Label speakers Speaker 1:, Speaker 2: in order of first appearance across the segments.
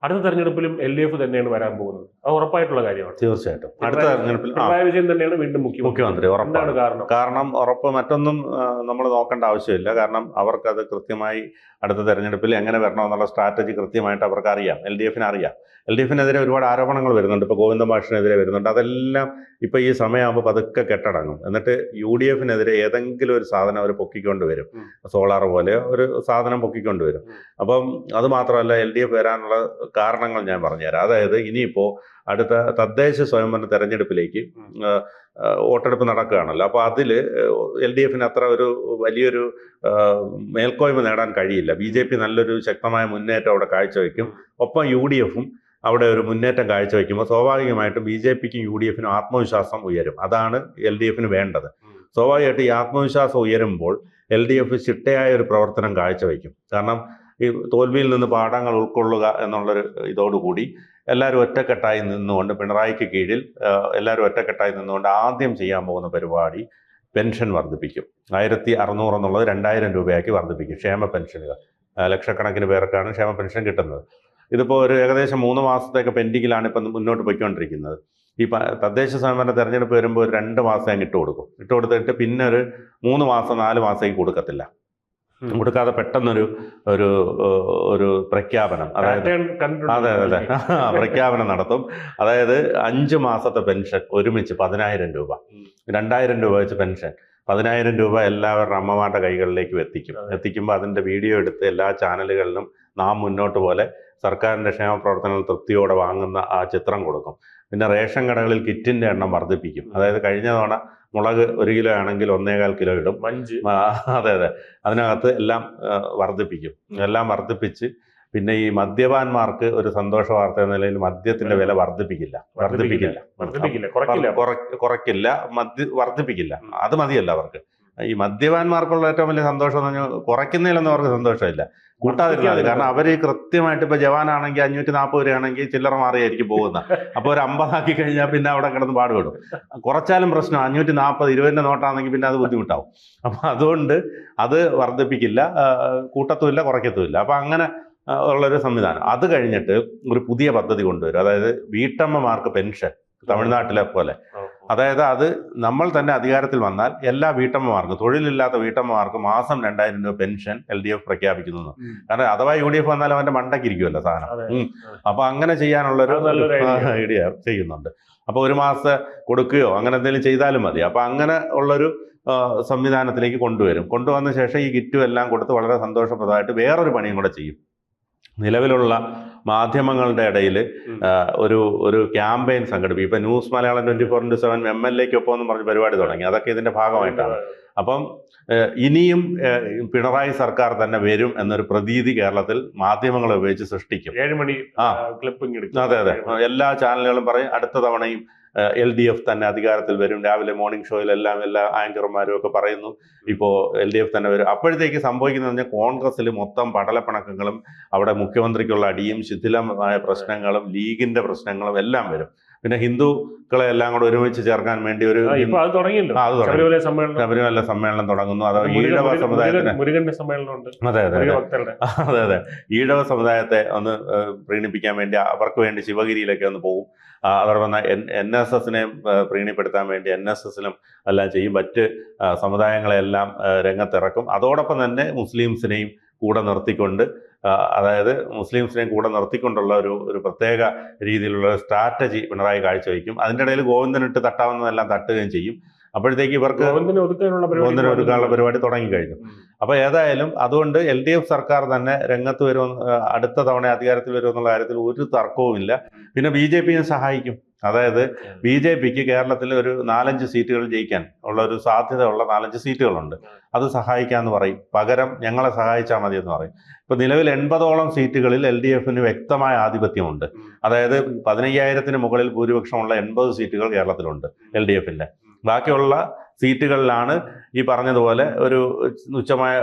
Speaker 1: അടുത്ത തെരഞ്ഞെടുപ്പിലും LDF തന്നെയാണ് വരാൻ പോകുന്നത്. അത് ഉറപ്പായിട്ടുള്ള കാര്യമാണ്.
Speaker 2: തീർച്ചയായിട്ടും അടുത്ത തെരഞ്ഞെടുപ്പിൽ
Speaker 1: പിണറായി വിജയൻ തന്നെയാണ് വീണ്ടും
Speaker 2: മുഖ്യമന്ത്രി ഉറപ്പാണ്. കാരണം ഉറപ്പ് മറ്റൊന്നും നമ്മൾ നോക്കേണ്ട ആവശ്യമില്ല. കാരണം അവർക്കത് കൃത്യമായി അടുത്ത തെരഞ്ഞെടുപ്പിൽ എങ്ങനെ വരണമെന്നുള്ള സ്ട്രാറ്റജി കൃത്യമായിട്ട് അവർക്ക് അറിയാം. LDFന് അറിയാം. LDFനെതിരെ ഒരുപാട് ആരോപണങ്ങൾ വരുന്നുണ്ട്. ഇപ്പോൾ ഗോവിന്ദ മാഷിനെതിരെ വരുന്നുണ്ട്. അതെല്ലാം ഇപ്പോൾ ഈ സമയമാകുമ്പോൾ പതുക്കെ കെട്ടടങ്ങും. എന്നിട്ട് UDFനെതിരെ ഏതെങ്കിലും ഒരു സാധനം അവർ പൊക്കിക്കൊണ്ട് വരും. സോളാർ പോലെ ഒരു സാധനം പൊക്കിക്കൊണ്ട് വരും. അപ്പം അത് മാത്രമല്ല, LDF വരാനുള്ള കാരണങ്ങൾ ഞാൻ പറഞ്ഞുതരാം. അതായത് ഇനിയിപ്പോൾ അടുത്ത തദ്ദേശ സ്വയംഭരണ തെരഞ്ഞെടുപ്പിലേക്ക് വോട്ടെടുപ്പ് നടക്കുകയാണല്ലോ. അപ്പോൾ അതിൽ LDFന് അത്ര ഒരു വലിയൊരു മേൽക്കോയ്മ നേടാൻ കഴിയില്ല. BJP നല്ലൊരു ശക്തമായ മുന്നേറ്റം അവിടെ കാഴ്ചവെക്കും. ഒപ്പം UDFും അവിടെ ഒരു മുന്നേറ്റം കാഴ്ചവെക്കുമ്പോൾ സ്വാഭാവികമായിട്ടും BJPക്കും UDFനും ആത്മവിശ്വാസം ഉയരും. അതാണ് LDFന് വേണ്ടത്. സ്വാഭാവികമായിട്ട് ഈ ആത്മവിശ്വാസം ഉയരുമ്പോൾ LDF ചിട്ടയായ ഒരു പ്രവർത്തനം കാഴ്ചവെക്കും. കാരണം ഈ തോൽവിയിൽ നിന്ന് പാഠങ്ങൾ ഉൾക്കൊള്ളുക എന്നുള്ളൊരു ഇതോടുകൂടി എല്ലാവരും ഒറ്റക്കെട്ടായി നിന്നുകൊണ്ട്, പിണറായിക്ക് കീഴിൽ എല്ലാവരും ഒറ്റക്കെട്ടായി നിന്നുകൊണ്ട് ആദ്യം ചെയ്യാൻ പോകുന്ന പരിപാടി പെൻഷൻ വർദ്ധിപ്പിക്കും. 1600 എന്നുള്ളത് 2000 രൂപയാക്കി വർദ്ധിപ്പിക്കും. ക്ഷേമ പെൻഷനുകൾ ലക്ഷക്കണക്കിന് പേർക്കാണ് ക്ഷേമ പെൻഷൻ കിട്ടുന്നത്. ഇതിപ്പോൾ ഒരു ഏകദേശം 3 മാസത്തേക്ക് പെൻഡിങ്ങിലാണ് ഇപ്പം മുന്നോട്ട് പോയിക്കൊണ്ടിരിക്കുന്നത്. ഈ തദ്ദേശ സ്വയംഭരണ തെരഞ്ഞെടുപ്പ് വരുമ്പോൾ ഒരു 2 മാസം അങ്ങ് ഇട്ട് കൊടുത്തിട്ട് പിന്നെ ഒരു 3 മാസം 4 മാസത്തേക്ക് കൊടുക്കത്തില്ല. കൊടുക്കാതെ പെട്ടെന്നൊരു ഒരു ഒരു പ്രഖ്യാപനം, അതായത് അതെ പ്രഖ്യാപനം നടത്തും. അതായത് 5 മാസത്തെ പെൻഷൻ ഒരുമിച്ച് 10,000 രൂപ, 2,000 രൂപ വെച്ച് പെൻഷൻ, 10,000 രൂപ എല്ലാവരുടെ അമ്മമാരുടെ കൈകളിലേക്കും എത്തിക്കുമ്പോൾ അതിൻ്റെ വീഡിയോ എടുത്ത് എല്ലാ ചാനലുകളിലും നാം മുന്നോട്ട് പോലെ സർക്കാരിൻ്റെ ക്ഷേമ പ്രവർത്തനങ്ങൾ തൃപ്തിയോടെ വാങ്ങുന്ന ആ ചിത്രം കൊടുക്കും. പിന്നെ റേഷൻ കടകളിൽ കിറ്റിൻ്റെ എണ്ണം വർദ്ധിപ്പിക്കും. അതായത് കഴിഞ്ഞ തവണ മുളക് 1 കിലോ ആണെങ്കിൽ 1.25 കിലോ ഇടും. അതെ അതിനകത്ത് എല്ലാം വർദ്ധിപ്പിക്കും. എല്ലാം വർദ്ധിപ്പിച്ച് പിന്നെ ഈ മദ്യപാന്മാർക്ക് ഒരു സന്തോഷ വാർത്ത എന്ന നിലയിൽ മദ്യത്തിന്റെ വില വർദ്ധിപ്പിക്കില്ല. അത് മതിയല്ല അവർക്ക്. ഈ മദ്യപാന്മാർക്കുള്ള ഏറ്റവും വലിയ സന്തോഷം എന്ന് പറഞ്ഞാൽ കുറയ്ക്കുന്നതിലൊന്നും അവർക്ക് സന്തോഷമില്ല, കൂട്ടാതിരുന്നത്. കാരണം അവർ കൃത്യമായിട്ട് ഇപ്പോൾ ജവാനാണെങ്കിൽ 540 രൂപയാണെങ്കിൽ ചില്ലറ മാറിയായിരിക്കും പോകുന്നത്. അപ്പോൾ ഒരു 50 ആക്കി കഴിഞ്ഞാൽ പിന്നെ അവിടെ കിടന്ന് പാടുപെടും. കുറച്ചാലും പ്രശ്നം. 540 20ന്റെ നോട്ടാണെങ്കിൽ പിന്നെ അത് ബുദ്ധിമുട്ടാവും. അപ്പം അതുകൊണ്ട് അത് വർദ്ധിപ്പിക്കില്ല, കൂട്ടത്തുമില്ല, കുറയ്ക്കത്തുമില്ല. അപ്പം അങ്ങനെ ഉള്ളൊരു സംവിധാനം. അത് കഴിഞ്ഞിട്ട് ഒരു പുതിയ പദ്ധതി കൊണ്ടുവരും. അതായത് വീട്ടമ്മമാർക്ക് പെൻഷൻ, തമിഴ്നാട്ടിലെ പോലെ. അതായത് അത് നമ്മൾ തന്നെ അധികാരത്തിൽ വന്നാൽ എല്ലാ വീട്ടമ്മമാർക്കും, തൊഴിലില്ലാത്ത വീട്ടമ്മമാർക്ക് മാസം 2,000 രൂപ പെൻഷൻ LDF പ്രഖ്യാപിക്കുന്നു. കാരണം അഥവാ UDF വന്നാൽ അവന്റെ മണ്ടക്കിരിക്കുമല്ലോ സാധനം. അപ്പൊ അങ്ങനെ ചെയ്യാനുള്ളൊരു ഐഡിയ ചെയ്യുന്നുണ്ട്. അപ്പൊ ഒരു മാസം കൊടുക്കുകയോ അങ്ങനെ എന്തെങ്കിലും ചെയ്താലും മതി. അപ്പൊ അങ്ങനെ ഉള്ളൊരു സംവിധാനത്തിലേക്ക് കൊണ്ടുവന്ന ശേഷം ഈ കിറ്റും എല്ലാം കൊടുത്ത് വളരെ സന്തോഷപ്രദമായിട്ട് വേറൊരു പണിയും കൂടെ ചെയ്യും. നിലവിലുള്ള മാധ്യമങ്ങളുടെ ഇടയിൽ ഒരു ക്യാമ്പയിൻ സംഘടിപ്പിക്കും. ഇപ്പം ന്യൂസ് മലയാളം 24/7 MLAക്കൊപ്പം എന്ന് പറഞ്ഞ പരിപാടി തുടങ്ങി. അതൊക്കെ ഇതിന്റെ ഭാഗമായിട്ടാണ്. അപ്പം ഇനിയും പിണറായി സർക്കാർ തന്നെ വരും എന്നൊരു പ്രതീതി കേരളത്തിൽ മാധ്യമങ്ങളെ ഉപയോഗിച്ച് സൃഷ്ടിക്കും.
Speaker 1: 7 മണി ക്ലിപ്പിംഗ് എടുക്കും.
Speaker 2: അതെ എല്ലാ ചാനലുകളും പറയും അടുത്ത തവണയും LDF തന്നെ അധികാരത്തിൽ വരും. രാവിലെ മോർണിംഗ് ഷോയിലെല്ലാം എല്ലാ ആങ്കർമാരും ഒക്കെ പറയുന്നു ഇപ്പോൾ LDF തന്നെ വരും. അപ്പോഴത്തേക്ക് സംഭവിക്കുന്നത് പറഞ്ഞാൽ കോൺഗ്രസ്സിൽ മൊത്തം പടലപ്പിണക്കങ്ങളും അവിടെ മുഖ്യമന്ത്രിക്കുള്ള അടിയും ശിഥിലമായ പ്രശ്നങ്ങളും ലീഗിന്റെ പ്രശ്നങ്ങളും എല്ലാം വരും. പിന്നെ ഹിന്ദുക്കളെ എല്ലാം കൂടെ ഒരുമിച്ച് ചേർക്കാൻ വേണ്ടി ഒരു ശബരിമല സമ്മേളനം തുടങ്ങുന്നു. അത് ഈഴവ സമുദായത്തിന് അതെ ഈഴവ സമുദായത്തെ ഒന്ന് പ്രീണിപ്പിക്കാൻ വേണ്ടി അവർക്ക് വേണ്ടി ശിവഗിരിയിലൊക്കെ ഒന്ന് പോകും. അതോടൊപ്പം NSSനെ പ്രീണിപ്പെടുത്താൻ വേണ്ടി NSSലും എല്ലാം ചെയ്യും. മറ്റ് സമുദായങ്ങളെല്ലാം രംഗത്തിറക്കും. അതോടൊപ്പം തന്നെ മുസ്ലിംസിനെയും കൂടെ നിർത്തിക്കൊണ്ട്, അതായത് മുസ്ലിംസിനെയും കൂടെ നിർത്തിക്കൊണ്ടുള്ള ഒരു പ്രത്യേക രീതിയിലുള്ള സ്ട്രാറ്റജി പിണറായി കാഴ്ചവെക്കും. അതിൻ്റെ ഇടയിൽ ഗോവിന്ദനിട്ട് തട്ടാവുന്നതെല്ലാം തട്ടുകയും ചെയ്യും. അപ്പോഴത്തേക്ക് ഇവർക്ക് ഗോവിന്ദനെ ഒതുക്കാനുള്ള പരിപാടി തുടങ്ങിക്കഴിഞ്ഞു. അപ്പോൾ ഏതായാലും അതുകൊണ്ട് LDF സർക്കാർ തന്നെ രംഗത്ത് വരുമെന്ന്, അടുത്ത തവണ അധികാരത്തിൽ വരുമെന്നുള്ള കാര്യത്തിൽ ഒരു തർക്കവുമില്ല. പിന്നെ BJPയെ സഹായിക്കും. അതായത് BJPക്ക് കേരളത്തിൽ ഒരു 4-5 സീറ്റുകൾ ജയിക്കാൻ ഉള്ള ഒരു സാധ്യതയുള്ള 4-5 സീറ്റുകളുണ്ട്. അത് സഹായിക്കാമെന്ന് പറയും. പകരം ഞങ്ങളെ സഹായിച്ചാൽ മതി എന്ന് പറയും. ഇപ്പൊ നിലവിൽ 80ഓളം സീറ്റുകളിൽ LDFന് വ്യക്തമായ ആധിപത്യമുണ്ട്. അതായത് 15,000-ന് മുകളിൽ ഭൂരിപക്ഷമുള്ള 80 സീറ്റുകൾ കേരളത്തിലുണ്ട് LDFന്റെ. ബാക്കിയുള്ള സീറ്റുകളിലാണ് ഈ പറഞ്ഞതുപോലെ ഒരു തുച്ഛമായ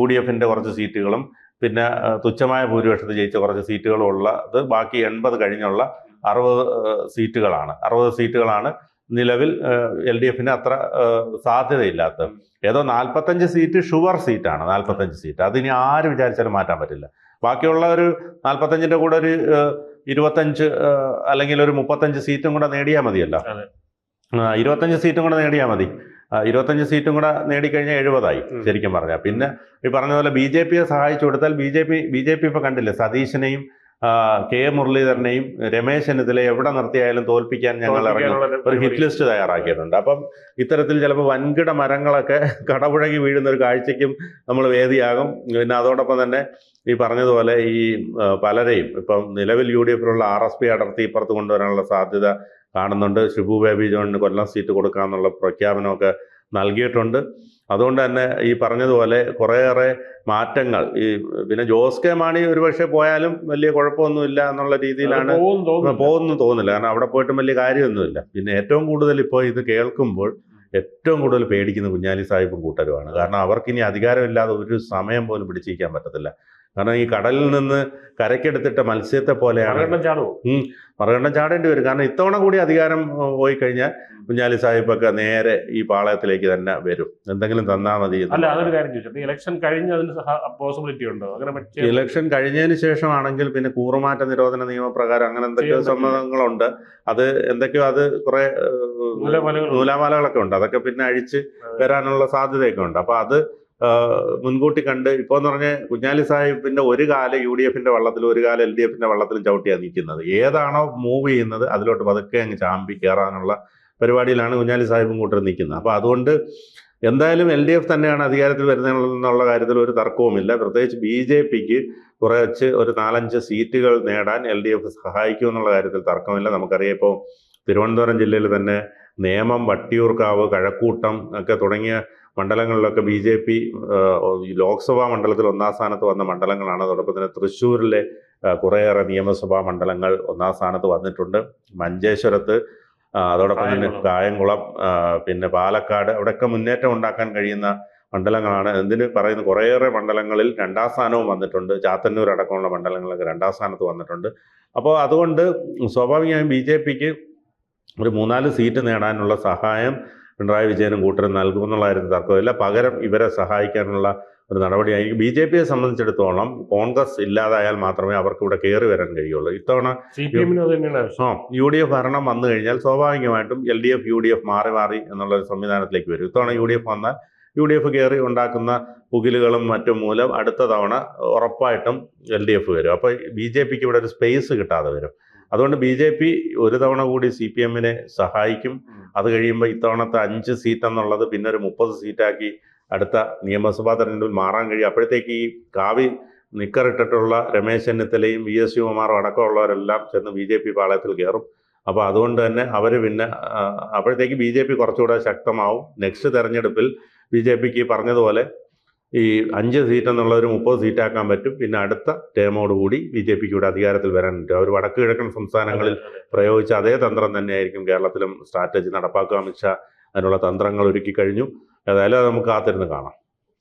Speaker 2: UDFന്റെ കുറച്ച് സീറ്റുകളും പിന്നെ തുച്ഛമായ ഭൂരിപക്ഷത്തിൽ ജയിച്ച കുറച്ച് സീറ്റുകളും ഉള്ളത്. ബാക്കി 80 കഴിഞ്ഞുള്ള 60 സീറ്റുകളാണ് നിലവിൽ LDFന് അത്ര സാധ്യതയില്ലാത്തത്. ഏതോ 45 സീറ്റ് ഷുവർ സീറ്റാണ്. 45 സീറ്റ് അതിനി ആര് വിചാരിച്ചാലും മാറ്റാൻ പറ്റില്ല. ബാക്കിയുള്ള ഒരു 45-ന്റെ കൂടെ ഒരു 25 അല്ലെങ്കിൽ ഒരു 35 സീറ്റും കൂടെ നേടിയാൽ മതിയല്ലോ. 25 സീറ്റും കൂടെ നേടിയാൽ മതി. 25 സീറ്റും കൂടെ നേടിക്കഴിഞ്ഞാൽ 70ആയി ശരിക്കും പറഞ്ഞാൽ. പിന്നെ ഈ പറഞ്ഞ പോലെ BJP യെ സഹായിച്ചു കൊടുത്താൽ BJP ഇപ്പൊ കണ്ടില്ലേ, സതീശനെയും കെ മുരളീധരനെയും രമേശ് ചെന്നിത്തല എവിടെ നിർത്തിയായാലും തോൽപ്പിക്കാൻ ഞങ്ങൾ ഇറങ്ങി ഒരു ഹിറ്റ് ലിസ്റ്റ് തയ്യാറാക്കിയിട്ടുണ്ട്. അപ്പം ഇത്തരത്തിൽ ചിലപ്പോൾ വൻകിട മരങ്ങളൊക്കെ കടപുഴകി വീഴുന്ന ഒരു കാഴ്ചയ്ക്കും നമ്മൾ വേദിയാകും. പിന്നെ അതോടൊപ്പം തന്നെ ഈ പറഞ്ഞതുപോലെ ഈ പലരെയും ഇപ്പം നിലവിൽ UDF RSP അടർത്തി ഇപ്പുറത്ത് കൊണ്ടുവരാനുള്ള സാധ്യത കാണുന്നുണ്ട്. ഷിബു ബേബി ജോണിന് കൊല്ലം സീറ്റ് കൊടുക്കാമെന്നുള്ള പ്രഖ്യാപനമൊക്കെ നൽകിയിട്ടുണ്ട്. അതുകൊണ്ട് തന്നെ ഈ പറഞ്ഞതുപോലെ കുറേയേറെ മാറ്റങ്ങൾ പിന്നെ ജോസ് കെ മാണി ഒരുപക്ഷെ പോയാലും വലിയ കുഴപ്പമൊന്നുമില്ല എന്നുള്ള രീതിയിലാണ് പോകുന്നു തോന്നുന്നില്ല. കാരണം അവിടെ പോയിട്ടും വലിയ കാര്യമൊന്നുമില്ല. പിന്നെ ഏറ്റവും കൂടുതൽ ഇപ്പോൾ ഇത് കേൾക്കുമ്പോൾ ഏറ്റവും കൂടുതൽ പേടിക്കുന്ന കുഞ്ഞാലി സാഹിബും കൂട്ടരുമാണ്. കാരണം അവർക്കിനി അധികാരമില്ലാതെ ഒരു സമയം പോലും പിടിച്ചിരിക്കാൻ പറ്റത്തില്ല. കാരണം ഈ കടലിൽ നിന്ന് കരയ്ക്കെടുത്തിട്ട മത്സ്യത്തെ പോലെയാണ് മറുകണ്ഠം ചാടേണ്ടി വരും. കാരണം ഇത്തവണ കൂടി അധികാരം പോയി കഴിഞ്ഞാൽ കുഞ്ഞാലി സാഹിബൊക്കെ നേരെ ഈ പാളയത്തിലേക്ക് തന്നെ വരും. എന്തെങ്കിലും തന്നാൽ മതി. ഇലക്ഷൻ കഴിഞ്ഞതിന് ശേഷമാണെങ്കിൽ പിന്നെ കൂറുമാറ്റ നിരോധന നിയമപ്രകാരം അങ്ങനെ എന്തൊക്കെയോ സമ്മതങ്ങളുണ്ട്. അത് എന്തൊക്കെയോ അത് കുറെ നൂലാമാലകളൊക്കെ ഉണ്ട്. അതൊക്കെ പിന്നെ അഴിച്ച് വരാനുള്ള സാധ്യതയൊക്കെ ഉണ്ട്. അപ്പൊ അത് മുൻകൂട്ടി കണ്ട് ഇപ്പോൾ എന്ന് പറഞ്ഞാൽ കുഞ്ഞാലി സാഹിബിന്റെ ഒരു കാല് UDF-ന്റെ വള്ളത്തിലും ഒരു കാല് LDF-ന്റെ വള്ളത്തിലും ചവിട്ടിയാണ് നിൽക്കുന്നത്. ഏതാണോ മൂവ് ചെയ്യുന്നത് അതിലോട്ട് പതുക്കെ അങ്ങ് ചാമ്പി കയറാനുള്ള പരിപാടിയിലാണ് കുഞ്ഞാലി സാഹിബും കൂട്ടർ നിൽക്കുന്നത്. അപ്പോൾ അതുകൊണ്ട് എന്തായാലും LDF തന്നെയാണ് അധികാരത്തിൽ വരുന്നതെന്നുള്ള കാര്യത്തിൽ ഒരു തർക്കവുമില്ല. പ്രത്യേകിച്ച് BJP-ക്ക് കുറച്ച് ഒരു 4-5 സീറ്റുകൾ നേടാൻ LDF സഹായിക്കും എന്നുള്ള കാര്യത്തിൽ തർക്കമില്ല. നമുക്കറിയാം ഇപ്പോൾ തിരുവനന്തപുരം ജില്ലയിൽ തന്നെ നേമം, വട്ടിയൂർക്കാവ്, കഴക്കൂട്ടം ഒക്കെ തുടങ്ങിയ മണ്ഡലങ്ങളിലൊക്കെ BJP ലോക്സഭാ മണ്ഡലത്തിൽ 1ാം സ്ഥാനത്ത് വന്ന മണ്ഡലങ്ങളാണ്. അതോടൊപ്പം തന്നെ തൃശ്ശൂരിലെ കുറേയേറെ നിയമസഭാ മണ്ഡലങ്ങൾ 1ാം സ്ഥാനത്ത് വന്നിട്ടുണ്ട്. മഞ്ചേശ്വരത്ത്, അതോടൊപ്പം തന്നെ കായംകുളം, പിന്നെ പാലക്കാട്, അവിടെയൊക്കെ മുന്നേറ്റം ഉണ്ടാക്കാൻ കഴിയുന്ന മണ്ഡലങ്ങളാണ്. എന്തിന് പറയുന്നു, കുറേയേറെ മണ്ഡലങ്ങളിൽ 2ാം സ്ഥാനവും വന്നിട്ടുണ്ട്. ചാത്തന്നൂർ അടക്കമുള്ള മണ്ഡലങ്ങളൊക്കെ 2ാം സ്ഥാനത്ത് വന്നിട്ടുണ്ട്. അപ്പോൾ അതുകൊണ്ട് സ്വാഭാവികമായും BJP-ക്ക് ഒരു 3-4 സീറ്റ് നേടാനുള്ള സഹായം പിണറായി വിജയനും കൂട്ടരും നൽകുമെന്നുള്ള കാര്യത്തിൽ തർക്കമില്ല. പകരം ഇവരെ സഹായിക്കാനുള്ള ഒരു നടപടിയായിരിക്കും. BJP-യെ സംബന്ധിച്ചിടത്തോളം കോൺഗ്രസ് ഇല്ലാതായാൽ മാത്രമേ അവർക്ക് ഇവിടെ കയറി വരാൻ കഴിയുള്ളൂ. ഇത്തവണ UDF ഭരണം വന്നു കഴിഞ്ഞാൽ സ്വാഭാവികമായിട്ടും LDF UDF മാറി എന്നുള്ള ഒരു സംവിധാനത്തിലേക്ക് വരും. ഇത്തവണ UDF വന്നാൽ UDF കയറി ഉണ്ടാക്കുന്ന പുകിലുകളും മറ്റും മൂലം അടുത്ത തവണ ഉറപ്പായിട്ടും LDF വരും. അപ്പോൾ BJP-ക്ക് ഇവിടെ ഒരു സ്പേസ് കിട്ടാതെ വരും. അതുകൊണ്ട് BJP ഒരു തവണ കൂടി CPM-നെ സഹായിക്കും. അത് കഴിയുമ്പോൾ ഇത്തവണത്തെ 5 സീറ്റ് എന്നുള്ളത് പിന്നെ ഒരു 30 സീറ്റാക്കി അടുത്ത നിയമസഭാ തെരഞ്ഞെടുപ്പിൽ മാറാൻ കഴിയും. അപ്പോഴത്തേക്ക് ഈ കാവി നിക്കറിട്ടിട്ടുള്ള രമേശ് ചെന്നിത്തലയും VS ശിവകുമാറും അടക്കമുള്ളവരെല്ലാം ചെന്ന് BJP പാളയത്തിൽ കയറും. അപ്പോൾ അതുകൊണ്ട് തന്നെ അവർ പിന്നെ അപ്പോഴത്തേക്ക് BJP കുറച്ചുകൂടെ ശക്തമാവും. നെക്സ്റ്റ് തെരഞ്ഞെടുപ്പിൽ BJP-ക്ക് പറഞ്ഞതുപോലെ ഈ 5 സീറ്റ് എന്നുള്ള ഒരു 30 സീറ്റാക്കാൻ പറ്റും. പിന്നെ അടുത്ത ടേമോടുകൂടി BJP-ക്ക് ഇവിടെ അധികാരത്തിൽ വരാൻ പറ്റും. അവർ വടക്ക് കിഴക്കൻ സംസ്ഥാനങ്ങളിൽ പ്രയോഗിച്ച അതേ തന്ത്രം തന്നെയായിരിക്കും കേരളത്തിലും സ്ട്രാറ്റജി നടപ്പാക്കുക. അമിത്ഷാ അതിനുള്ള തന്ത്രങ്ങൾ ഒരുക്കി കഴിഞ്ഞു. ഏതായാലും നമുക്ക് കാത്തിരുന്ന് കാണാം.